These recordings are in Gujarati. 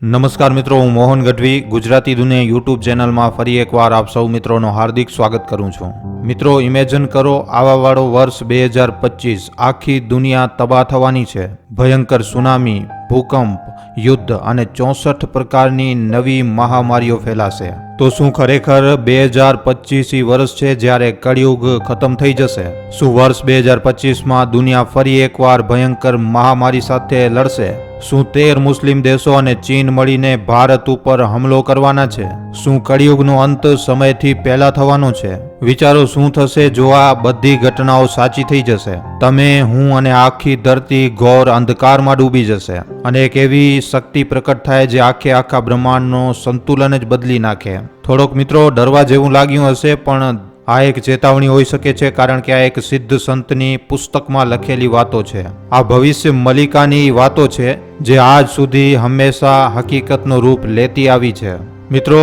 નમસ્કાર મિત્રો, હું મોહન ગઢવી ગુજરાતી દુનિયા યુટ્યુબ ચેનલમાં ફરી એકવાર આપ સૌ મિત્રોનો હાર્દિક સ્વાગત કરું છું. મિત્રો, ઇમેજિન કરો, આવાવાળો વર્ષ 2025 આખી દુનિયા તબાહ થવાની છે. ભયંકર સુનામી, ભૂકંપ, યુદ્ધ અને 64 પ્રકારની નવી મહામારીઓ ફેલાશે. તો શું ખરેખર 2025 વર્ષ છે જ્યારે કળિયુગ ખતમ થઈ જશે? શું વર્ષ 2025માં દુનિયા ફરી એકવાર ભયંકર મહામારી સાથે લડશે? શું 13 મુસ્લિમ દેશો અને ચીન મળીને ભારત ઉપર હુમલો કરવાના છે? શું કળિયુગનો અંત સમયથી પહેલા થવાનો છે? વિચારો, શું થશે જો આ બધી ઘટનાઓ સાચી થઈ જશે? તમે, હું અને આખી ધરતી ઘોર અંધકારમાં ડૂબી જશે અને એક એવી શક્તિ પ્રકટ થાય જે આખા બ્રહ્માંડનો સંતુલન જ બદલી નાખે. થોડોક મિત્રો ડરવા જેવું લાગ્યું હશે, પણ આ એક ચેતવણી હોઈ શકે છે, કારણ કે આ એક સિદ્ધ સંતની પુસ્તકમાં લખેલી વાતો છે. આ ભવિષ્ય મલિકાની વાતો છે જે આજ સુધી હંમેશા હકીકતનું રૂપ લેતી આવી છે. મિત્રો,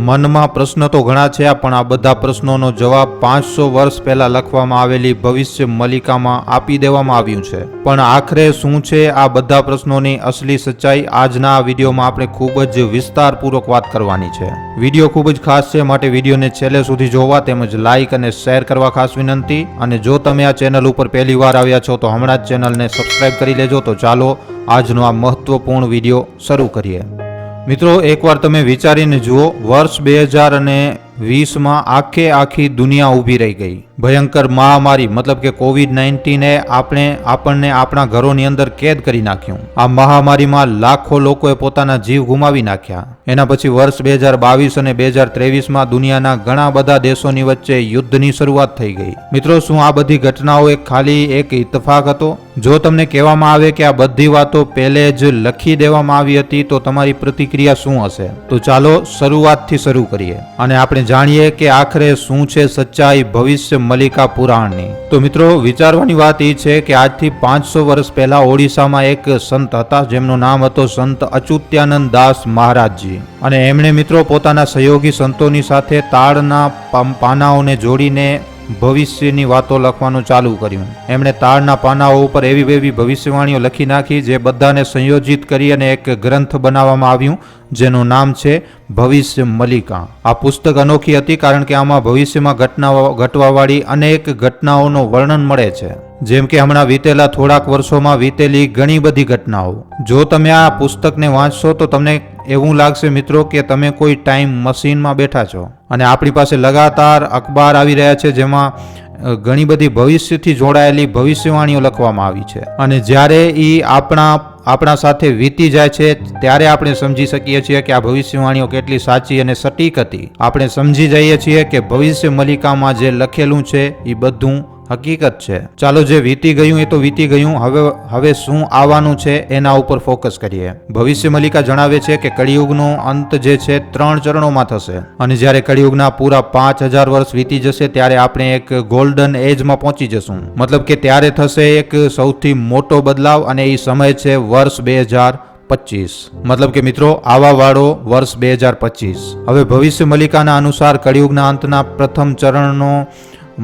મનમાં પ્રશ્ન તો ઘણા છે, પણ આ બધા પ્રશ્નોનો જવાબ 500 વર્ષ પહેલા લખવામાં આવેલી ભવિષ્ય મલિકામાં આપી દેવામાં આવ્યું છે. પણ આખરે શું છે આ બધા પ્રશ્નોની અસલી સચ્ચાઈ? આજના આ વિડીયોમાં આપણે ખૂબ જ વિસ્તારપૂર્વક વાત કરવાની છે. વિડીયો ખૂબ જ ખાસ છે, માટે વિડીયોને છેલ્લે સુધી જોવા તેમજ લાઇક અને શેર કરવા ખાસ વિનંતી. અને જો તમે આ ચેનલ ઉપર પહેલી વાર આવ્યા છો તો હમણાં જ ચેનલને સબસ્ક્રાઇબ કરી લેજો. તો ચાલો આજનો આ મહત્વપૂર્ણ વિડીયો શરૂ કરીએ. મિત્રો, એકવાર તમે વિચારીને જુઓ, વર્ષ 2020માં આખી દુનિયા ઊભી રહી ગઈ. ભયંકર મહામારી મતલબ કે COVID-19 આપણને આપણા ઘરોની અંદર કેદ કરી નાખ્યું. આ મહામારીમાં લાખો લોકોએ પોતાના જીવ ગુમાવી નાખ્યા. એના પછી વર્ષ 2022 અને 2023માં દુનિયાના ઘણા બધા દેશોની વચ્ચે યુદ્ધની શરૂઆત થઈ ગઈ. મિત્રો, શું આ બધી ઘટનાઓ ખાલી એક ઇત્તફાક હતો? જો તમને કહેવામાં આવે કે આ બધી વાતો પહેલે જ લખી દેવામાં આવી હતી તો તમારી પ્રતિક્રિયા શું હશે? તો ચાલો શરૂઆતથી શરૂ કરીએ અને આપણે જાણીએ કે આખરે શું છે સચ્ચાઈ ભવિષ્ય મલિકા પુરાણની. તો મિત્રો, વિચારવાની વાત એ છે કે આજથી 500 વર્ષ પહેલા ઓડિશામાં એક સંત હતા જેમનું નામ હતો સંત અચ્યુતાનંદ દાસ મહારાજજી. અને એમણે મિત્રો પોતાના સહયોગી સંતોની સાથે તાડના પાનાઓને જોડીને ભવિષ્યની વાતો લખવાનું ચાલુ કર્યું. એમણે તાડના પાનાઓ ઉપર એવી ભવિષ્યવાણીઓ લખી નાખી જે બધાને સંયોજિત કરી અને એક ગ્રંથ બનાવવામાં આવ્યું જેનું નામ છે ભવિષ્ય મલિકા. આ પુસ્તક અનોખી હતી કારણ કે આમાં ભવિષ્યમાં ઘટવાવાળી અનેક ઘટનાઓનું વર્ણન મળે છે, જેમ કે હમણાં વીતેલા થોડાક વર્ષોમાં વીતેલી ઘણી બધી ઘટનાઓ. જો તમે આ પુસ્તકને વાંચશો તો તમને એવું લાગશે મિત્રો કે તમે કોઈ ટાઈમ મશીનમાં બેઠા છો અને આપણી પાસે લગાતાર અખબાર આવી રહ્યા છે જેમાં ઘણી બધી ભવિષ્યથી જોડાયેલી ભવિષ્યવાણીઓ લખવામાં આવી છે. અને જ્યારે એ આપણા સાથે વીતી જાય છે ત્યારે આપણે સમજી શકીએ છીએ કે આ ભવિષ્યવાણીઓ કેટલી સાચી અને સટીક હતી. આપણે સમજી જઈએ છીએ કે ભવિષ્ય મલિકામાં જે લખેલું છે એ બધું હકીકત છે. ચાલો, જે વીતી ગયું એ તો વીતી ગયું. હવે શું આવવાનું છે એના ઉપર ફોકસ કરીએ. ભવિષ્ય મલિકા જણાવે છે કે કળિયુગનો અંત જે છે 3 ચરણોમાં થશે અને જ્યારે કળિયુગના પૂરા 5000 વર્ષ વીતી જશે ત્યારે આપણે એક ગોલ્ડન એજમાં પહોંચી જશું. મતલબ કે ત્યારે થશે એક સૌથી મોટો બદલાવ અને એ સમય છે વર્ષ 2025. મતલબ કે મિત્રો, આવાવાળો વર્ષ 2025. હવે ભવિષ્ય મલિકાના અનુસાર કળિયુગના અંતના પ્રથમ ચરણનો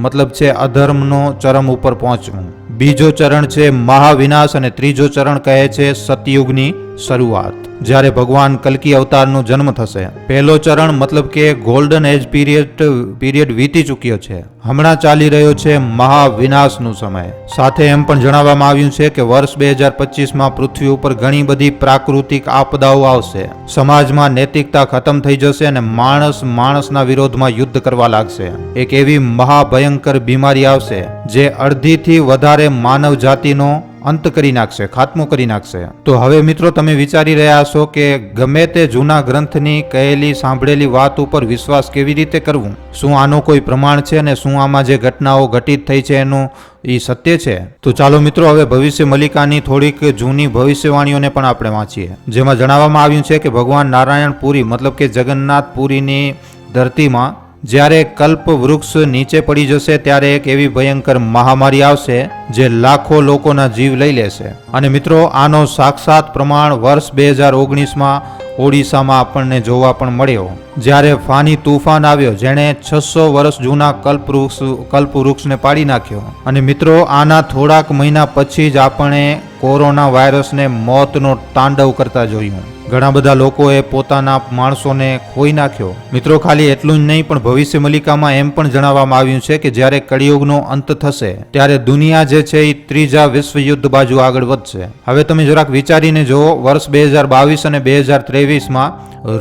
મતલબ છે અધર્મનો ચરમ ઉપર પહોંચવું. બીજો ચરણ છે મહાવિનાશ અને ત્રીજો ચરણ કહે છે સતયુગની શરૂઆત, જ્યારે ભગવાન કલ્કી અવતારનો જન્મ થશે. પહેલો ચરણ મતલબ કે ગોલ્ડન એજ પીરિયડ વીતી ચૂક્યો છે. હમણાં ચાલી રહ્યો છે મહાવિનાશનો સમય. સાથે એમ પણ જણાવવામાં આવ્યું છે કે વર્ષ 2025માં પૃથ્વી ઉપર ઘણી બધી પ્રાકૃતિક આપદાઓ આવશે. સમાજમાં નૈતિકતા ખતમ થઈ જશે અને માણસના વિરોધમાં યુદ્ધ કરવા લાગશે. એક એવી મહાભયંકર બીમારી આવશે જે અડધીથી વધારે માનવ જાતિનો અંત કરી નાખશે, ખાત્મો કરી નાખશે. તો હવે મિત્રો, તમે વિચારી રહ્યા છો કે ગમે તે જૂના ગ્રંથની કહેલી સાંભળેલી વાત ઉપર વિશ્વાસ કેવી રીતે કરવું? શું આનો કોઈ પ્રમાણ છે અને શું આમાં જે ઘટનાઓ ઘટિત થઈ છે એનું એ સત્ય છે? તો ચાલો મિત્રો, હવે ભવિષ્ય મલિકાની થોડીક જૂની ભવિષ્યવાણીઓને પણ આપણે વાંચીએ, જેમાં જણાવવામાં આવ્યું છે કે ભગવાન નારાયણપુરી મતલબ કે જગન્નાથપુરીની ધરતીમાં જ્યારે કલ્પ વૃક્ષ નીચે પડી જશે ત્યારે એક એવી ભયંકર મહામારી આવશે જે લાખો લોકોના જીવ લઈ લેશે. અને મિત્રો, આનો સાક્ષાત પ્રમાણ વર્ષ 2019માં ઓડિશામાં આપણને જોવા પણ મળ્યો, જ્યારે ફાની તુફાન આવ્યો જેણે 600 વર્ષ જૂના કલ્પવૃક્ષને પાડી નાખ્યો. અને મિત્રો, આના થોડાક મહિના પછી જ આપણે કોરોના વાયરસને મોતનો તાંડવ કરતા જોયું. ઘણા બધા લોકોએ પોતાના માણસોને ખોઈ નાખ્યો. મિત્રો ખાલી એટલું જ નહીં, પણ ભવિષ્ય મલિકામાં એમ પણ જણાવવામાં આવ્યું છે કે જ્યારે કળિયુગનો અંત થશે ત્યારે દુનિયા જે છે એ ત્રીજા વિશ્વયુદ્ધ બાજુ આગળ વધશે. હવે તમે જરાક વિચારીને જુઓ, વર્ષ 2022 અને 2023માં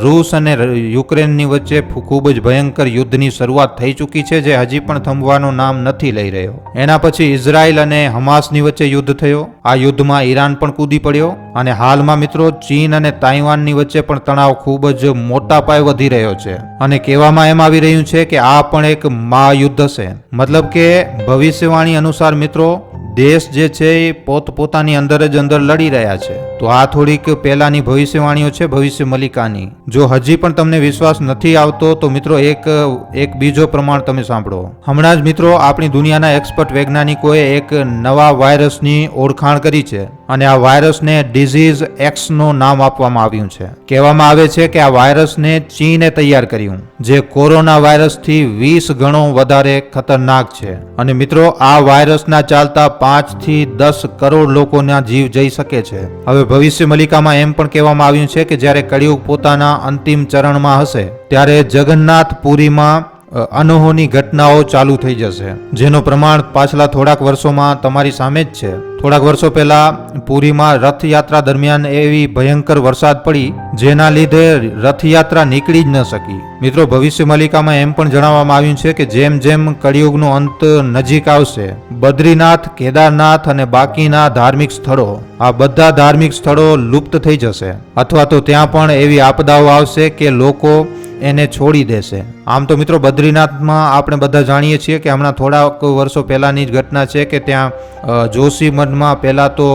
રૂસ અને યુક્રેનની વચ્ચે ખૂબ જ ભયંકર યુદ્ધની શરૂઆત થઈ ચૂકી છે, જે હજી પણ થંભવાનું નામ નથી લઈ રહ્યો. એના પછી ઇઝરાયલ અને હમાસની વચ્ચે યુદ્ધ થયો. આ યુદ્ધમાં ઈરાન પણ કૂદી પડ્યો અને હાલમાં મિત્રો ચીન અને તાઇવાનની વચ્ચે પણ તણાવ ખૂબ જ મોટા પાયે વધી રહ્યો છે. અને કહેવામાં એમ આવી રહ્યું છે કે આ પણ એક મહાયુદ્ધ હશે. મતલબ કે ભવિષ્યવાણી અનુસાર મિત્રો દેશ જે છે એ પોતાની અંદર જ અંદર લડી રહ્યા છે. તો આ થોડીક પહેલાની ભવિષ્યવાણીઓ છે ભવિષ્ય મલિકાની. જો હજી પણ તમને વિશ્વાસ નથી આવતો તો મિત્રો એક બીજો પ્રમાણ તમે સાંભળો. હમણાં જ મિત્રો આપણી દુનિયાના એક્સપર્ટ વૈજ્ઞાનિકોએ એક નવા વાયરસની ઓળખાણ કરી છે અને આ વાયરસને ડિઝીઝ એક્સ નું નામ આપવામાં આવ્યું છે. કહેવામાં આવે છે કે આ વાયરસને ચીને તૈયાર કર્યું, જે કોરોના વાયરસથી 20 ગણો વધારે ખતરનાક છે. અને મિત્રો આ વાયરસના ચાલતા 5 થી 10 કરોડ લોકોના જીવ જઈ શકે છે. હવે ભવિષ્ય મલિકામાં એમ પણ કહેવામાં આવ્યું છે કે જ્યારે કળિયુગ પોતાના અંતિમ ચરણમાં હશે ત્યારે જગન્નાથ પુરીમાં અનહોની ઘટનાઓ ચાલુ થઈ જશે, જેનો પ્રમાણ પાછલા થોડાક વર્ષોમાં તમારી સામે જ છે. થોડાક વર્ષો પહેલા પુરીમાં રથયાત્રા દરમિયાન એવી ભયંકર વરસાદ પડી જેના લીધે રથયાત્રા નીકળી જ ન શકી. મિત્રો ભવિષ્ય મલિકામાં એમ પણ જણાવવામાં આવ્યું છે કે જેમ જેમ કળિયુગનો અંત નજીક આવશે, બદ્રીનાથ, કેદારનાથ અને બાકીના ધાર્મિક સ્થળો, આ બધા ધાર્મિક સ્થળો લુપ્ત થઈ જશે અથવા તો ત્યાં પણ એવી આપદાઓ આવશે કે લોકો એને છોડી દેશે. આમ તો મિત્રો બદ્રીનાથમાં આપણે બધા જાણીએ છીએ કે હમણાં થોડાક વર્ષો પહેલાની જ ઘટના છે કે ત્યાં જોશીમઠમાં પહેલાં તો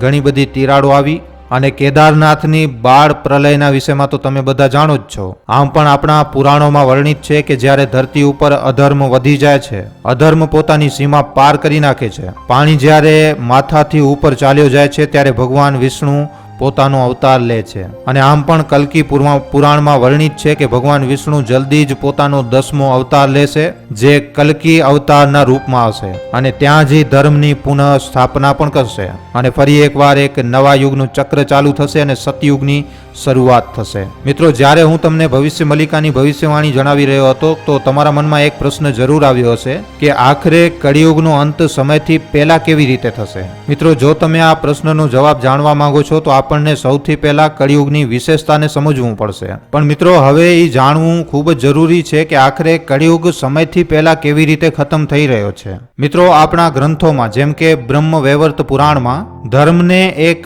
ઘણી બધી તિરાડો આવી અને કેદારનાથની બાળ પ્રલયના વિષયમાં તો તમે બધા જાણો જ છો. આમ પણ આપણા પુરાણોમાં વર્ણિત છે કે જ્યારે ધરતી ઉપર અધર્મ વધી જાય છે, અધર્મ પોતાની સીમા પાર કરી નાખે છે, પાણી જ્યારે માથાથી ઉપર ચાલ્યો જાય છે ત્યારે ભગવાન વિષ્ણુ પોતાનો અવતાર લે છે. અને આમ પણ કલ્કી પુરાણમાં વર્ણિત છે કે ભગવાન વિષ્ણુ જલ્દી જ પોતાનો 10મો અવતાર લેશે, જે કલ્કી અવતારના રૂપમાં આવશે અને ત્યાં જ ધર્મની પુનઃ સ્થાપના પણ કરશે અને ફરી એકવાર એક નવા યુગનું ચક્ર ચાલુ થશે અને સતયુગની શરૂઆત થશે. મિત્રો જ્યારે હું તમને ભવિષ્ય મલિકાની ભવિષ્યવાણી જણાવી રહ્યો હતો તો તમારા મનમાં એક પ્રશ્ન જરૂર આવ્યો હશે કે આખરે કળિયુગનો અંત સમયથી પહેલા કેવી રીતે થશે. મિત્રો જો તમે આ પ્રશ્નનો જવાબ જાણવા માંગો છો તો આપણને સૌથી પહેલા કળિયુગની વિશેષતાને સમજવું પડશે. પણ મિત્રો હવે એ જાણવું ખૂબ જ જરૂરી છે કે આખરે કળિયુગ સમયથી પહેલા કેવી રીતે ખતમ થઈ રહ્યો છે. મિત્રો આપણા ગ્રંથોમાં જેમ કે બ્રહ્મ વૈવર્ત પુરાણમાં ધર્મને એક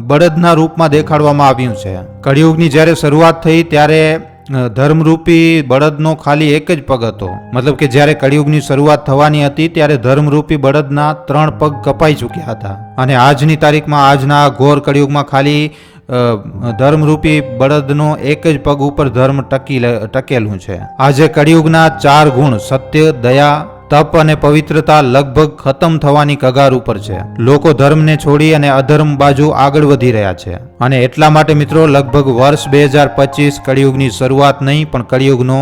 બળદના રૂપમાં દેખાડવામાં આવ્યું છે. કળિયુગની જ્યારે શરૂઆત થઈ ત્યારે ધર્મરૂપી બળદનો ખાલી એક જ પગ હતો. મતલબ કે જ્યારે કળિયુગની શરૂઆત થવાની હતી ત્યારે ધર્મરૂપી બળદના 3 પગ કપાઈ ચૂક્યા હતા અને આજની તારીખમાં આજના ઘોર કળિયુગમાં ખાલી ધર્મરૂપી બળદનો એક જ પગ ઉપર ધર્મ ટકેલું છે. આજે કળિયુગના 4 ગુણ સત્ય, દયા, તપ અને પવિત્રતા લગભગ ખતમ થવાની કગાર ઉપર છે. લોકો ધર્મને છોડી અને અધર્મ બાજુ આગળ વધી રહ્યા છે અને એટલા માટે મિત્રો લગભગ વર્ષ 2025 કળિયુગની શરૂઆત નહીં પણ કળિયુગનો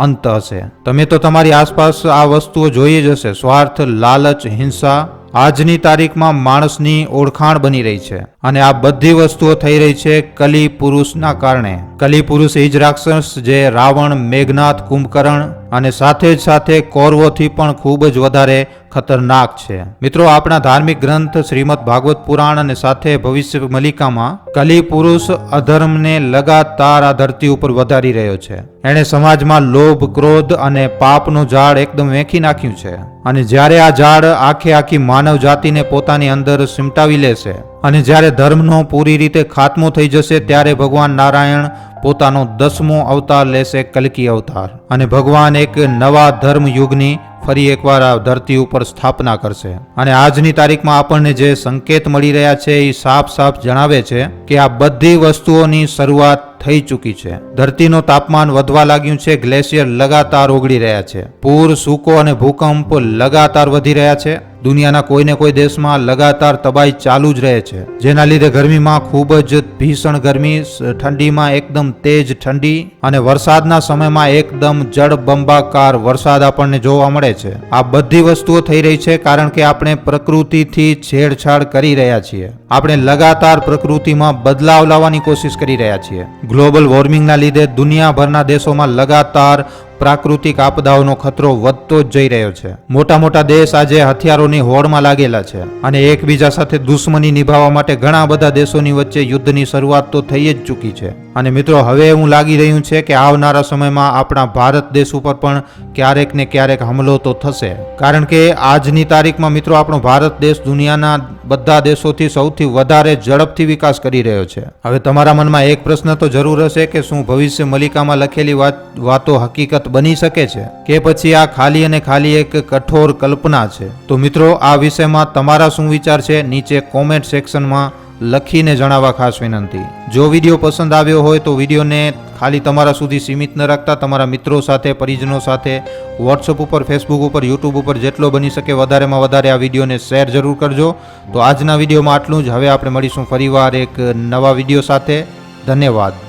અંત હશે. તમે તો તમારી આસપાસ આ વસ્તુઓ જોઈ જ હશે. સ્વાર્થ, લાલચ, હિંસા આજની તારીખમાં માણસની ઓળખાણ બની રહી છે અને આ બધી વસ્તુઓ થઈ રહી છે કલી પુરુષના કારણે. કલી પુરુષ એ જ રાક્ષસ જે રાવણ, મેઘનાથ, કુંભકર્ણ અને સાથે જ સાથે કૌરવોથી પણ ખૂબ જ વધારે ખતરનાક છે. મિત્રો આપણા ધાર્મિક ગ્રંથ શ્રીમદ ભાગવત પુરાણ અને સાથે ભવિષ્ય મલિકામાં કલી પુરુષ અધર્મને લગાતાર આ ધરતી ઉપર વધારી રહ્યો છે. એણે સમાજમાં લોભ, ક્રોધ અને પાપનું ઝાડ એકદમ વેખી નાખ્યું છે અને જ્યારે આ ઝાડ આખી માનવ જાતિને પોતાની અંદર સિમટાવી લેશે અને જ્યારે ધર્મનો પૂરી રીતે ખાત્મો થઈ જશે ત્યારે ભગવાન નારાયણ પોતાનો 10મો અવતાર લેશે, કલ્કી અવતાર, અને ભગવાન એક નવા ધર્મ યુગની ફરી એકવાર આ ધરતી ઉપર સ્થાપના કરશે. અને આજની તારીખમાં આપણને જે સંકેત મળી રહ્યા છે એ સાફ જણાવે છે કે આ બધી વસ્તુઓની શરૂઆત થઈ ચૂકી છે. ધરતીનું તાપમાન વધવા લાગ્યું છે, ગ્લેશિયર લગાતાર ઓગળી રહ્યા છે, પૂર, સૂકો અને ભૂકંપ લગાતાર વધી રહ્યા છે. દુનિયાના કોઈને કોઈ દેશમાં લગાતાર તબાહી ચાલુ જ રહે છે, જેના લીધે ગરમીમાં ખૂબ જ ભીષણ ગરમી, ઠંડીમાં એકદમ તેજ ઠંડી અને વરસાદના સમયમાં એકદમ જળબંબાકાર વરસાદ આપણને જોવા મળે છે। આ બધી વસ્તુઓ થઈ રહી છે કારણ કે આપણે પ્રકૃતિથી છેડછાડ કરી રહ્યા છીએ। આપણે લગાતાર પ્રકૃતિમાં બદલાવ લાવવાની કોશિશ કરી રહ્યા છીએ। ગ્લોબલ વોર્મિંગના લીધે દુનિયાભરના દેશોમાં લગાતાર પ્રાકૃતિક આપદાઓનો ખતરો વધતો જ જઈ રહ્યો છે। મોટા મોટા દેશ આજે હથિયારોની હોડમાં લાગેલા છે અને એકબીજા સાથે દુશ્મની નિભાવવા માટે ઘણા બધા દેશોની વચ્ચે યુદ્ધની શરૂઆત તો થઈ જ ચૂકી છે। અને મિત્રો હવે એવું લાગી રહ્યું છે કે આવનારા સમયમાં આપણા ભારત દેશ ઉપર પણ ક્યારેક ને ક્યારેક હુમલો તો થશે, કારણ કે આજની તારીખમાં મિત્રો આપણો ભારત દેશ દુનિયાના બધા દેશોથી સૌથી વધારે ઝડપથી વિકાસ કરી રહ્યો છે। હવે તમારા મનમાં એક પ્રશ્ન તો જરૂર હશે કે શું ભવિષ્ય મલિકામાં લખેલી વાતો હકીકત બની શકે છે કે પછી આ ખાલી અને ખાલી એક કઠોર કલ્પના છે? તો મિત્રો આ વિષયમાં તમારા શું વિચાર છે નીચે કોમેન્ટ સેક્શનમાં લખીને જણાવવા ખાસ વિનંતી। જો વિડીયો પસંદ આવ્યો હોય તો વિડીયોને ખાલી તમારા સુધી સીમિત ન રાખતા તમારા મિત્રો સાથે, પરિજનો સાથે, વોટ્સઅપ ઉપર, ફેસબુક ઉપર, યુટ્યુબ ઉપર જેટલો બની શકે વધારેમાં વધારે આ વિડીયોને શેર જરૂર કરજો। તો આજના વિડીયોમાં આટલું જ। હવે આપણે મળીશું ફરીવાર એક નવા વિડીયો સાથે। ધન્યવાદ।